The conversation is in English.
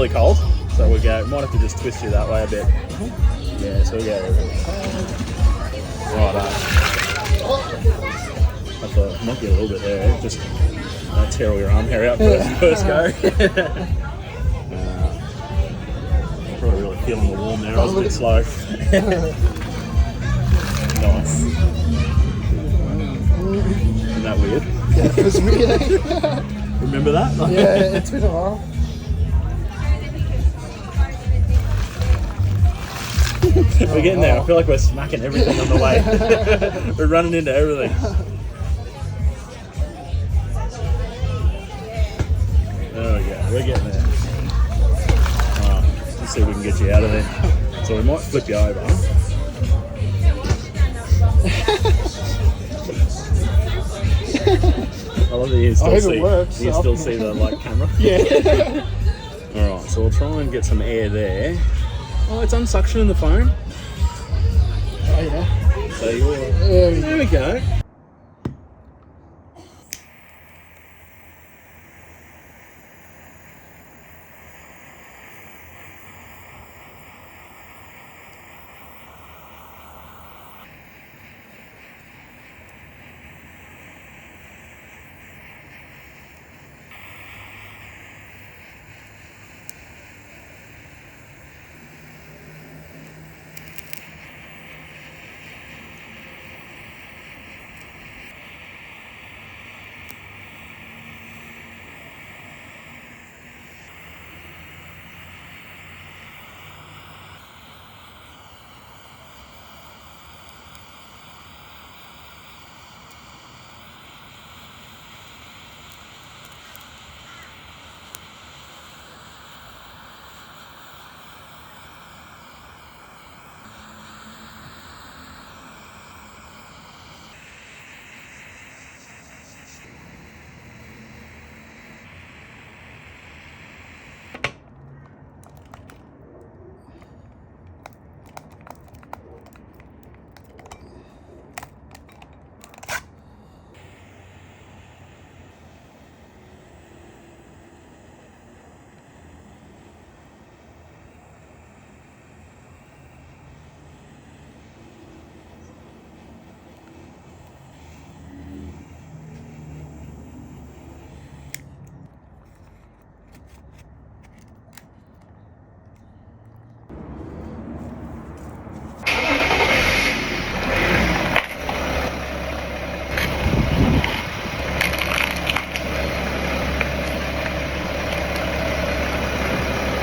really cold, so we go. Might have to just twist you that way a bit. Yeah, so we go. Right, have to knock you a little bit there. Just tear all your arm hair out first go. Probably really feeling the warm there. I was a bit slow. Nice. Isn't that weird? Yeah, it was weird. Remember that? Yeah, it's been a while. We're getting there. I feel like we're smacking everything on the way. We're running into everything. There we go. We're getting there. Alright, let's see if we can get you out of there. So we might flip you over. I love that you can still see. Works, You can still see the camera. Yeah. All right, so we'll try and get some air there. Oh, it's unsuctioning the phone. Oh yeah. So you're. There we There we go.